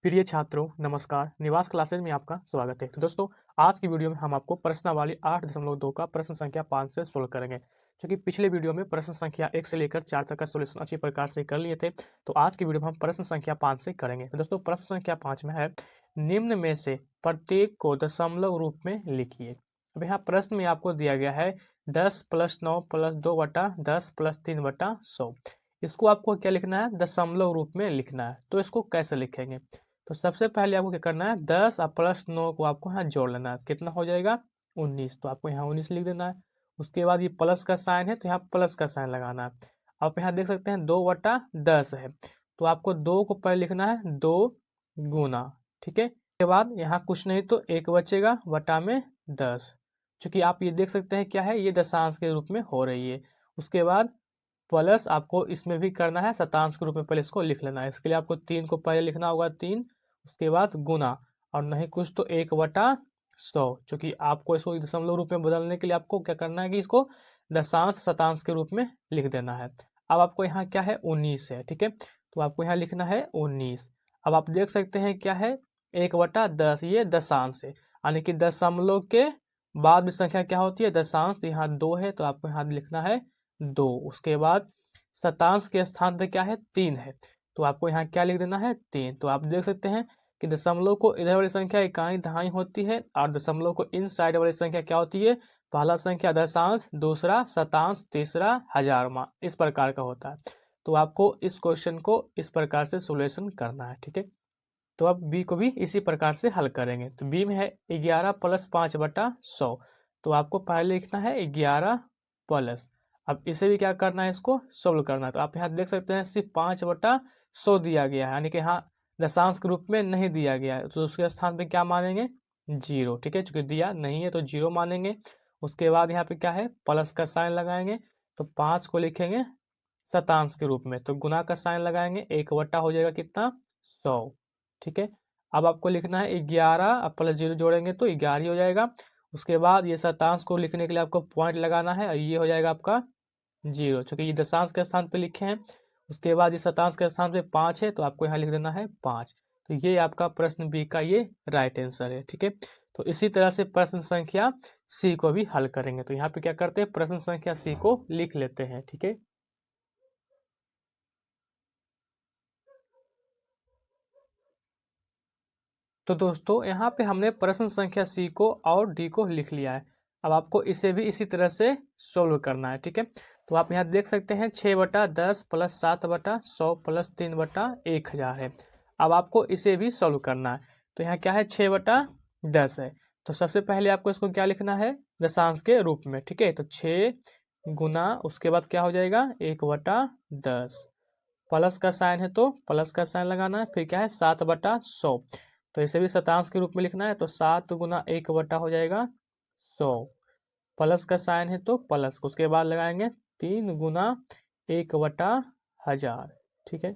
प्रिय छात्रों नमस्कार। निवास क्लासेज में आपका स्वागत है। तो दोस्तों, आज की वीडियो में हम आपको प्रश्नावली 8.2 का प्रश्न संख्या 5 से सोल्व करेंगे। क्योंकि पिछले वीडियो में प्रश्न संख्या 1 से लेकर 4 तक का सोल्यूशन अच्छी प्रकार से कर लिए थे, तो आज की वीडियो में हम प्रश्न संख्या 5 से करेंगे। तो दोस्तों, प्रश्न संख्या 5 में है, निम्न में से प्रत्येक को दशमलव रूप में लिखिए। अब यहाँ प्रश्न में आपको दिया गया है 10 + 9 + 2 बटा 10 + 3 बटा 100। इसको आपको क्या लिखना है? दशमलव रूप में लिखना है। तो इसको कैसे लिखेंगे? तो सबसे पहले आपको क्या करना है, 10 और +9 को आपको यहाँ जोड़ लेना है। कितना हो जाएगा? 19। तो आपको यहाँ 19 लिख देना है। उसके बाद ये प्लस का साइन है, तो यहाँ प्लस का साइन लगाना है। आप यहाँ देख सकते हैं 2/10 है, तो आपको 2 को पहले लिखना है 2 गुना, ठीक है। उसके बाद यहाँ कुछ नहीं तो 1 बचेगा बटा में 10। चूंकि आप ये देख सकते हैं क्या है, ये दशांश के रूप में हो रही है। उसके बाद प्लस आपको इसमें भी करना है, शतांश के रूप में पहले इसको लिख लेना है। इसके लिए आपको 3 को पहले लिखना होगा 3, उसके बाद गुना, और नहीं कुछ तो 1/100। चूंकि आपको इसको दशमलव रूप में बदलने के लिए आपको क्या करना है कि इसको दशांश शतांश के रूप में लिख देना है। अब आपको यहाँ क्या है, 19 है, ठीक है। तो आपको यहाँ लिखना है 19। अब आप देख सकते हैं क्या है, 1/10 ये दशांश है, यानी कि दशमलव के बाद भी संख्या क्या होती है, दशांश। तो यहाँ 2 है, तो आपको यहाँ लिखना है 2। उसके बाद शतांश के स्थान पे क्या है, 3 है, तो आपको यहाँ क्या लिख देना है, 3। तो आप देख सकते हैं कि दशमलव को इधर वाली संख्या इकाई दहाई होती है, और दशमलव को इन साइड वाली संख्या क्या होती है, पहला संख्या दशांश, दूसरा शतांश, तीसरा हजारवां, इस प्रकार का होता है। तो आपको इस क्वेश्चन को इस प्रकार से सोल्यूशन करना है, ठीक है। तो अब बी को भी इसी प्रकार से हल करेंगे। तो बी में है 11 + 5/100। तो आपको पहले लिखना है 11 प्लस, अब इसे भी क्या करना है, इसको सोल्व करना है। तो आप यहाँ देख सकते हैं सिर्फ 5/100 दिया गया है, यानी कि यहाँ दशांश के रूप में नहीं दिया गया है, तो उसके स्थान पे क्या मानेंगे, 0, ठीक है। चूंकि दिया नहीं है तो 0 मानेंगे। उसके बाद यहाँ पे क्या है, प्लस का साइन लगाएंगे, तो 5 को लिखेंगे शतांश के रूप में, तो गुना का साइन लगाएंगे, 1 हो जाएगा कितना, 100, ठीक है। अब आपको लिखना है 11 और +0 जोड़ेंगे तो 11 ही हो जाएगा। उसके बाद ये शतांश को लिखने के लिए आपको पॉइंट लगाना है, और ये हो जाएगा आपका 0, चूंकि ये दशांश के स्थान पे लिखे हैं। उसके बाद ये शतांश के स्थान पे 5 है, तो आपको यहाँ लिख देना है 5। तो ये आपका प्रश्न बी का ये राइट आंसर है, ठीक है। तो इसी तरह से प्रश्न संख्या सी को भी हल करेंगे। तो यहाँ पे क्या करते हैं, प्रश्न संख्या सी को लिख लेते हैं, ठीक है। तो दोस्तों, यहाँ पे हमने प्रश्न संख्या सी को और डी को लिख लिया है। अब आपको इसे भी इसी तरह से सोल्व करना है, ठीक है। तो आप यहाँ देख सकते हैं 6/10 + 7/100 + 3/1000 है। अब आपको इसे भी सोल्व करना है। तो यहाँ क्या है, 6/10 है, तो सबसे पहले आपको इसको क्या लिखना है, दशांश के रूप में, ठीक है। तो 6 गुना, उसके बाद क्या हो जाएगा, 1/10, प्लस का साइन है तो प्लस का साइन लगाना है, फिर क्या है 7/100। तो इसे भी शतांश के रूप में लिखना है, तो 7 गुना 1 हो जाएगा 100, प्लस का साइन है तो प्लस, उसके बाद लगाएंगे 3 गुना 1/1000, ठीक है।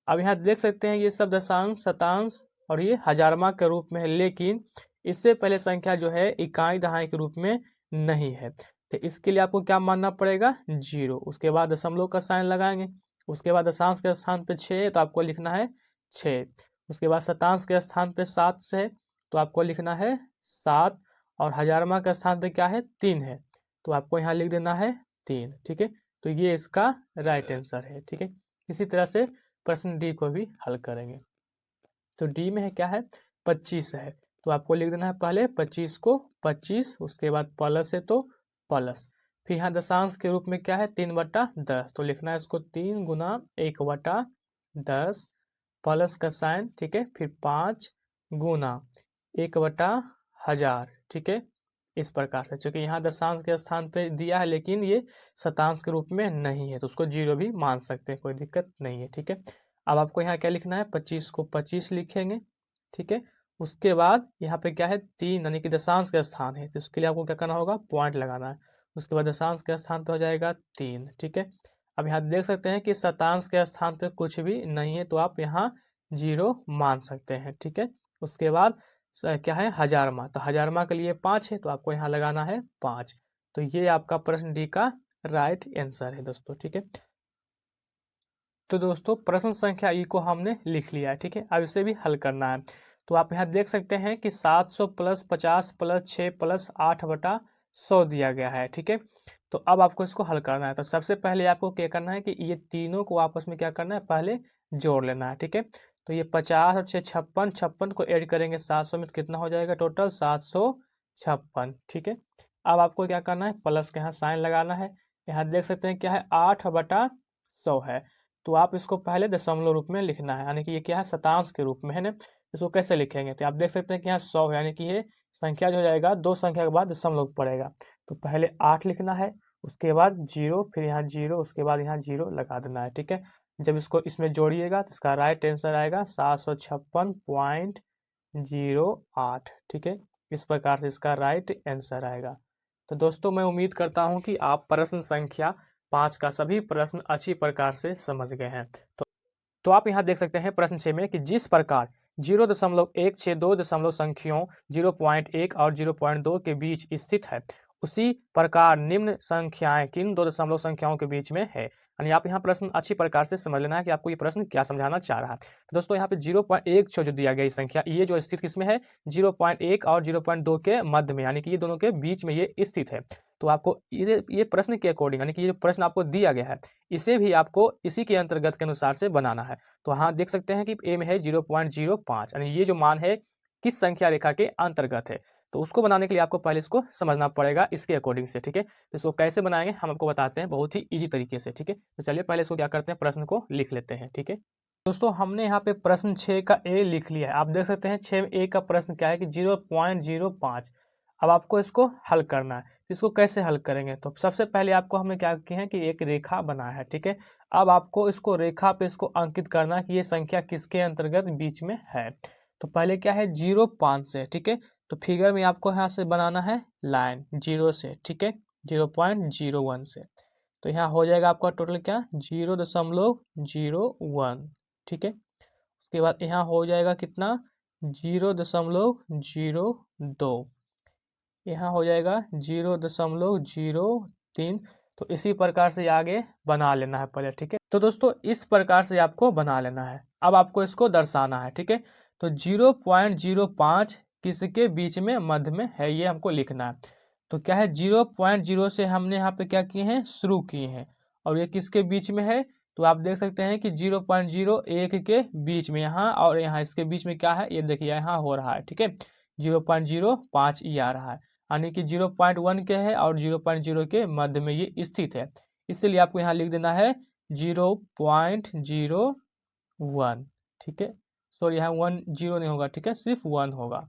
अब यहाँ देख सकते हैं ये सब दशांश, शतांश और ये हजारमा के रूप में है, लेकिन इससे पहले संख्या जो है इकाई दहाई के रूप में नहीं है। तो इसके लिए आपको क्या मानना पड़ेगा, 0। उसके बाद दशमलव का साइन लगाएंगे। उसके बाद दशांश के स्थान पे 6 है, तो आपको लिखना है 6। उसके बाद शतांश के स्थान पे 7 से है, तो आपको लिखना है 7, और हजारमा के स्थान पे क्या है, 3 है, तो आपको यहाँ लिख देना है 3, ठीक है। तो ये इसका राइट आंसर है, ठीक है। इसी तरह से प्रश्न डी को भी हल करेंगे। तो डी में है क्या है, 25 है, तो आपको लिख देना है पहले 25 को 25, उसके बाद प्लस है तो प्लस, फिर यहाँ दशांश के रूप में क्या है, 3/10, तो लिखना है इसको 3 गुना 1/10 प्लस का साइन, ठीक है, फिर 5 गुना 1/1000, ठीक है। इस प्रकार से, चूंकि यहाँ दशांश के स्थान पे दिया है, लेकिन ये शतांश के रूप में नहीं है, तो उसको 0 भी मान सकते हैं, कोई दिक्कत नहीं है, ठीक है। अब आपको यहाँ क्या लिखना है, 25 को 25 लिखेंगे, ठीक है। उसके बाद यहाँ पे क्या है, 3, यानी कि दशांश का स्थान है, तो उसके लिए आपको क्या करना होगा, पॉइंट लगाना है। उसके बाद दशांश के स्थान पे हो जाएगा 3, ठीक है। अब यहाँ देख सकते हैं कि शतांश के स्थान पे कुछ भी नहीं है, तो आप यहाँ 0 मान सकते हैं, ठीक है। उसके बाद क्या है, हजारमा, तो हजारमा के लिए 5 है, तो आपको यहाँ लगाना है 5। तो ये आपका प्रश्न डी का राइट आंसर है दोस्तों, ठीक है। तो दोस्तों प्रश्न संख्या ई को हमने लिख लिया है, ठीक है। अब इसे भी हल करना है। तो आप यहाँ देख सकते हैं कि 700 प्लस 50 प्लस 6 प्लस 8/100 दिया गया है, ठीक है। तो अब आपको इसको हल करना है। तो सबसे पहले आपको क्या करना है कि ये तीनों को आपस में क्या करना है, पहले जोड़ लेना है, ठीक है। तो ये 50 और 6 56, 56 को ऐड करेंगे 700 में, तो कितना हो जाएगा टोटल 756, ठीक है। अब आपको क्या करना है, प्लस के यहाँ साइन लगाना है। यहाँ देख सकते हैं क्या है, 8/100 है। तो आप इसको पहले दशमलव रूप में लिखना है, यानी कि ये क्या है, शतांश के रूप में है ना। इसको कैसे लिखेंगे, तो आप देख सकते हैं कि यहाँ 100 है, यानी कि ये संख्या जो हो जाएगा दो संख्या के बाद दशमलव पड़ेगा। तो पहले 8 लिखना है, उसके बाद 0, फिर यहाँ 0, उसके बाद यहाँ 0 लगा देना है, ठीक है। जब इसको इसमें जोड़िएगा तो इसका राइट आंसर आएगा 756.08, ठीक है। इस प्रकार से इसका राइट आंसर आएगा। तो दोस्तों मैं उम्मीद करता हूँ कि आप प्रश्न संख्या 5 का सभी प्रश्न अच्छी प्रकार से समझ गए हैं। तो आप यहाँ देख सकते हैं प्रश्न 6 में कि जिस प्रकार 0.162 दशमलव संख्याओं 0.1 और 0.2 के बीच स्थित है, उसी प्रकार निम्न संख्याएं किन दो दशमलव संख्याओं के बीच में है। यानी आप यहाँ प्रश्न अच्छी प्रकार से समझ लेना है कि आपको ये प्रश्न क्या समझाना चाह रहा है। तो दोस्तों यहाँ पे 0.1 जो दिया गया संख्या, ये जो स्थित किसमें है, 0.1 और 0.2 के मध्य में, यानी कि ये दोनों के बीच में ये स्थित है। तो आपको ये प्रश्न के अकॉर्डिंग, यानी कि ये प्रश्न आपको दिया गया है, इसे भी आपको इसी के अंतर्गत के अनुसार से बनाना है। तो हाँ देख सकते हैं कि ए में है 0.05, यानी ये जो मान है किस संख्या रेखा के अंतर्गत है। तो उसको बनाने के लिए आपको पहले इसको समझना पड़ेगा इसके अकॉर्डिंग से, ठीक है। तो इसको कैसे बनाएंगे हम आपको बताते हैं बहुत ही इजी तरीके से, ठीक है। तो चलिए पहले इसको क्या करते हैं, प्रश्न को लिख लेते हैं, ठीक है। दोस्तों हमने यहाँ पे प्रश्न 6 का ए लिख लिया है। आप देख सकते हैं 6 में ए का प्रश्न क्या है कि 0.05। अब आपको इसको हल करना है। इसको कैसे हल करेंगे, तो सबसे पहले आपको हमने क्या किया है कि एक रेखा बनाया है, ठीक है। अब आपको इसको रेखा पे इसको अंकित करना है कि ये संख्या किसके अंतर्गत बीच में है। तो पहले क्या है 0.5 से, ठीक है। तो फिगर में आपको यहाँ से बनाना है लाइन 0 से, ठीक है, 0.01 से। तो यहाँ हो जाएगा आपका टोटल क्या, 0.01, ठीक है। उसके बाद यहाँ हो जाएगा कितना, 0.02, यहाँ हो जाएगा 0.03। तो इसी प्रकार से आगे बना लेना है पहले, ठीक है। तो दोस्तों इस प्रकार से आपको बना लेना है। अब आपको इसको दर्शाना है, ठीक है। तो 0.05 किसके बीच में मध्य में है, ये हमको लिखना है। तो क्या है 0.0 से हमने यहाँ पे क्या किए हैं, शुरू किए हैं, और ये किसके बीच में है, तो आप देख सकते हैं कि 0.01 के बीच में, यहाँ और यहाँ इसके बीच में क्या है, ये देखिए यहाँ हो रहा है, ठीक है। 0.05 ये आ रहा है, यानी कि 0.1 के है और 0.0 के मध्य में ये स्थित है। इसलिए आपको यहाँ लिख देना है 0.01, ठीक है। सॉरी यहाँ 10 नहीं होगा, ठीक है, सिर्फ 1 होगा।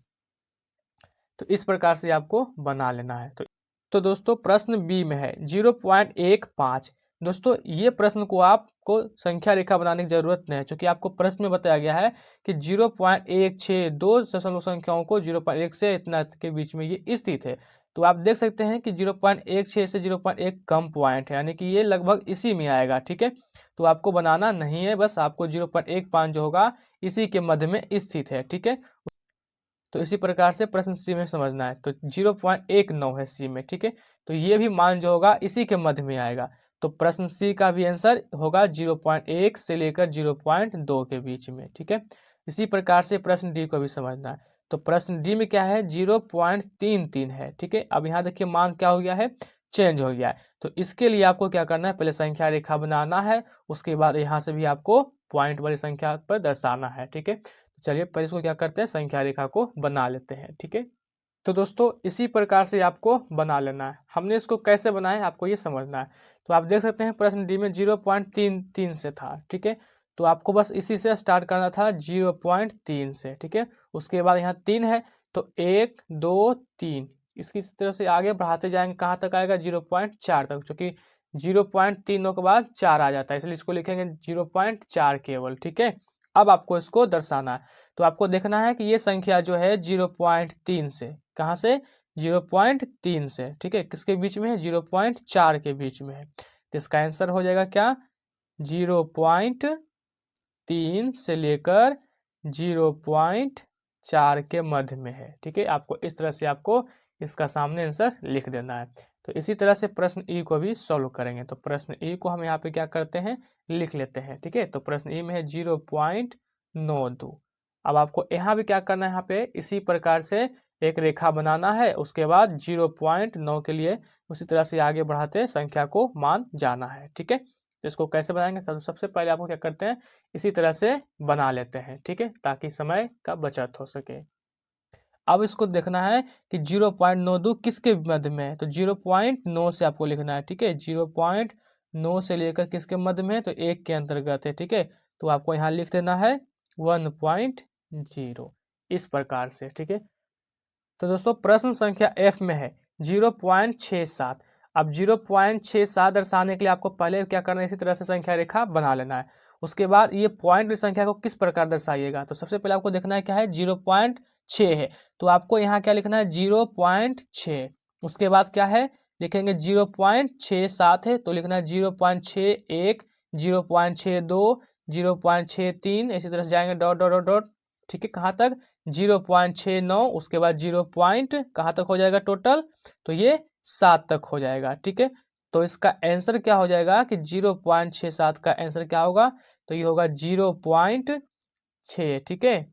तो इस प्रकार से आपको बना लेना है। तो दोस्तों प्रश्न बी में है 0.15। दोस्तों ये प्रश्न को आपको संख्या रेखा बनाने की जरूरत नहीं है, क्योंकि आपको प्रश्न में बताया गया है कि 0.162 दशमलव संख्याओं को 0.1 से इतना के बीच में ये स्थित है। तो आप देख सकते हैं कि 0.16 से 0.1 कम पॉइंट है, यानी कि ये लगभग इसी में आएगा, ठीक है। तो आपको बनाना नहीं है, बस आपको 0.15 जो होगा इसी के मध्य में स्थित है, ठीक है। तो इसी प्रकार से प्रश्न सी में समझना है। तो 0.19 है सी में, ठीक है। तो ये भी मान जो होगा इसी के मध्य में आएगा। तो प्रश्न सी का भी आंसर होगा 0.1 से लेकर 0.2 के बीच में, ठीक है। इसी प्रकार से प्रश्न डी को भी समझना है। तो प्रश्न डी में क्या है, 0.33 है, ठीक है। अब यहाँ देखिए मान क्या हो गया है, चेंज हो गया है। तो इसके लिए आपको क्या करना है, पहले संख्या रेखा बनाना है, उसके बाद यहाँ से भी आपको पॉइंट वाली संख्या पर दर्शाना है, ठीक है। चलिए पहले इसको क्या करते हैं, संख्या रेखा को बना लेते हैं, ठीक है। तो दोस्तों इसी प्रकार से आपको बना लेना है। हमने इसको कैसे बनाया है आपको ये समझना है। तो आप देख सकते हैं प्रश्न डी में 0.33 से था, ठीक है। तो आपको बस इसी से स्टार्ट करना था 0.3 से, ठीक है। उसके बाद यहाँ 3 है, तो 1 2 3 इसकी तरह से आगे बढ़ाते जाएंगे, कहाँ तक आएगा 0.4 तक, क्योंकि 0.3 के बाद 4 आ जाता है, इसलिए इसको लिखेंगे 0.4 केवल, ठीक है। अब आपको इसको दर्शाना है। तो आपको देखना है कि ये संख्या जो है 0.3 से, कहाँ से, 0.3 से, ठीक है, किसके बीच में है, 0.4 के बीच में है। तो इसका आंसर हो जाएगा क्या, 0.3 से लेकर 0.4 के मध्य में है, ठीक है। आपको इस तरह से आपको इसका सामने आंसर लिख देना है। तो इसी तरह से प्रश्न ई को भी सॉल्व करेंगे। तो प्रश्न ई को हम यहाँ पे क्या करते हैं, लिख लेते हैं। ठीक है, तो प्रश्न ई में है 0.92। अब आपको यहाँ भी क्या करना है, यहाँ पे इसी प्रकार से एक रेखा बनाना है, उसके बाद 0.9 के लिए उसी तरह से आगे बढ़ाते संख्या को मान जाना है। ठीक है, तो इसको कैसे बनाएंगे, सबसे पहले आपको क्या करते हैं, इसी तरह से बना लेते हैं। ठीक है, ताकि समय का बचत हो सके। अब इसको देखना है कि 0.92 किसके मध्य में है, तो 0.9 से आपको लिखना है। ठीक है, 0.9 से लेकर किसके मध्य में है, तो 1 के अंतर्गत है। ठीक है, तो आपको यहाँ लिख देना है 1.0 इस प्रकार से। ठीक है, तो दोस्तों प्रश्न संख्या एफ में है 0.67। अब 0.67 दर्शाने के लिए आपको पहले क्या करना है, इसी तरह से संख्या रेखा बना लेना है। उसके बाद ये पॉइंट की संख्या को किस प्रकार दर्शाइएगा, तो सबसे पहले आपको देखना है क्या है, 0.6 है, तो आपको यहाँ क्या लिखना है, 0.6। उसके बाद क्या है, लिखेंगे 0.67 है, तो लिखना है 0.61, 0.62, 0.63, इसी तरह से जाएंगे डॉट डॉट डॉट डॉट। ठीक है, कहाँ तक, 0.69, उसके बाद 0 पॉइंट कहाँ तक हो जाएगा टोटल, तो ये 7 तक हो जाएगा। ठीक है, तो इसका आंसर क्या हो जाएगा कि 0.67 का आंसर क्या होगा, तो ये होगा 0.6। ठीक है,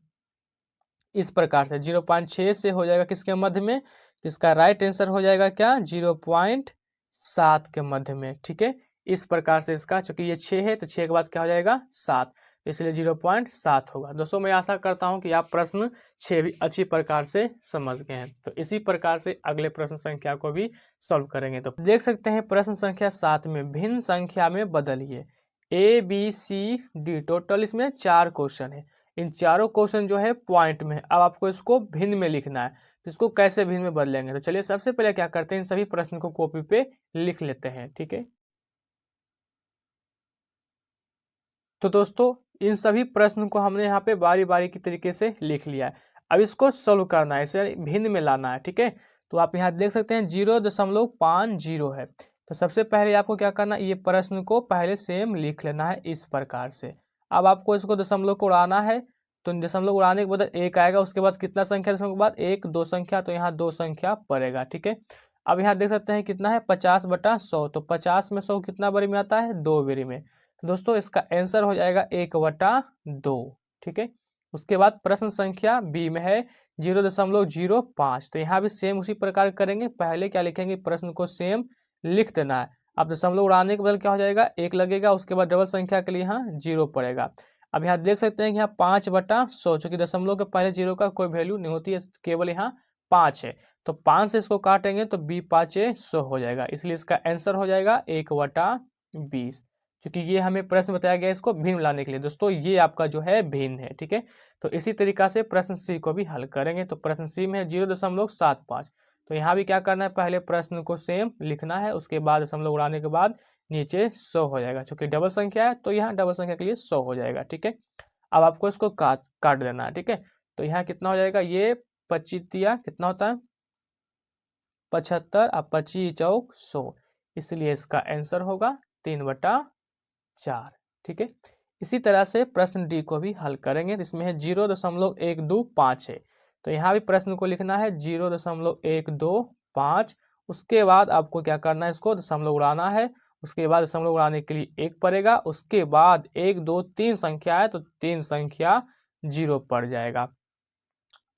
इस प्रकार से 0.6 से हो जाएगा किसके मध्य में, तो इसका राइट आंसर हो जाएगा क्या, 0.7 के मध्य में। ठीक है, इस प्रकार से इसका, चूंकि ये 6 है तो 6 के बाद क्या हो जाएगा 7, इसलिए 0.7 होगा। दोस्तों मैं आशा करता हूं कि आप प्रश्न 6 भी अच्छी प्रकार से समझ गए हैं। तो इसी प्रकार से अगले प्रश्न संख्या को भी सॉल्व करेंगे। तो देख सकते हैं प्रश्न संख्या 7 में भिन्न संख्या में बदलिए ABCD, टोटल इसमें 4 क्वेश्चन है। इन चारों क्वेश्चन जो है पॉइंट में है। अब आपको इसको भिन्न में लिखना है, तो इसको कैसे भिन्न में बदलेंगे, तो चलिए सबसे पहले क्या करते हैं, इन सभी प्रश्न को कॉपी पे लिख लेते हैं। ठीक है, तो दोस्तों इन सभी प्रश्न को हमने यहाँ पे बारी बारी की तरीके से लिख लिया है। अब इसको सोल्व करना है, इसे भिन्न में लाना है। ठीक है, तो आप यहाँ देख सकते हैं 0.50 है। तो सबसे पहले आपको क्या करना है, ये प्रश्न को पहले सेम लिख लेना है इस प्रकार से। अब आपको इसको दशमलव को उड़ाना है, तो दशमलव उड़ाने के बाद 1 आएगा, उसके बाद कितना संख्या दशमलव के बाद 1 2 संख्या, तो यहाँ 2 संख्या पड़ेगा। ठीक है, अब यहाँ देख सकते हैं कितना है 50/100, तो 50 में 100 कितना बारी में आता है, 2 बारी में। तो दोस्तों इसका आंसर हो जाएगा 1/2। ठीक है, उसके बाद प्रश्न संख्या बी में है 0.05, तो यहाँ भी सेम उसी प्रकार करेंगे। पहले क्या लिखेंगे, प्रश्न को सेम लिख देना है। अब दशमलव उड़ाने के बदल क्या हो जाएगा, 1 लगेगा, उसके बाद डबल संख्या के लिए यहाँ 0 पड़ेगा। अब यहाँ देख सकते हैं कि यहाँ 5/100, चूंकि दशमलव के पहले 0 का कोई वैल्यू नहीं होती है, केवल यहाँ 5 है, तो 5 से इसको काटेंगे तो 2×5=100 हो जाएगा, इसलिए इसका आंसर हो जाएगा 1/20। क्योंकि ये हमें प्रश्न बताया गया इसको भिन्न लाने के लिए। दोस्तों ये आपका जो है भिन्न है। ठीक है, तो इसी तरीका से प्रश्न सी को भी हल करेंगे। तो प्रश्न सी में है 0.75, तो यहाँ भी क्या करना है, पहले प्रश्न को सेम लिखना है, उसके बाद दशमलव उड़ाने के बाद नीचे 100 हो जाएगा। चूंकि डबल संख्या है तो यहाँ डबल संख्या के लिए 100 हो जाएगा। ठीक है, अब आपको इसको काट देना है। ठीक है, तो यहाँ कितना हो जाएगा, ये 25 कितना होता है 75, अब 25 चौक 100, इसलिए इसका आंसर होगा 3/4। ठीक है, इसी तरह से प्रश्न डी को भी हल करेंगे। इसमें है 0.125 है, तो यहाँ भी प्रश्न को लिखना है 0.125। उसके बाद आपको क्या करना है, इसको दशमलव उड़ाना है, उसके बाद दशमलव उड़ाने के लिए 1 पड़ेगा, उसके बाद 1 2 3 संख्या है तो 3 संख्या 0 पड़ जाएगा।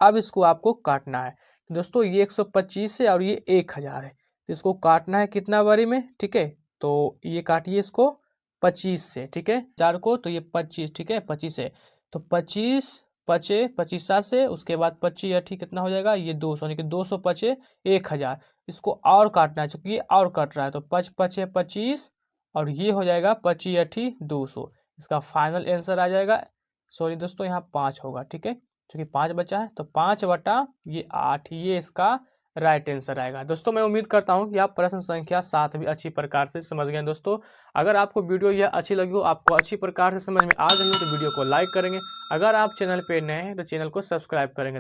अब इसको आपको काटना है। तो दोस्तों ये 125 है और ये 1000 है, तो इसको काटना है कितना बारी में। ठीक है, तो ये काटिए इसको 25 से। ठीक है, 4 को, तो ये 25, ठीक है 25 है, तो 25 पचे 25 से, उसके बाद 25 अठी कितना हो जाएगा, ये 200, यानी कि 200 पचे 1000। इसको और काटना है, चूंकि ये और कट रहा है, तो 5 पचे 25 और ये हो जाएगा 25 अठी 200। इसका फाइनल आंसर आ जाएगा, सॉरी दोस्तों यहाँ 5 होगा। ठीक है, क्योंकि 5 बचा है, तो 5/8, ये इसका राइट आंसर आएगा। दोस्तों मैं उम्मीद करता हूं कि आप प्रश्न संख्या 7 भी अच्छी प्रकार से समझ गए। दोस्तों अगर आपको वीडियो यह अच्छी लगी हो, आपको अच्छी प्रकार से समझ में आ गई हो, तो वीडियो को लाइक करेंगे। अगर आप चैनल पे नए हैं तो चैनल को सब्सक्राइब करेंगे।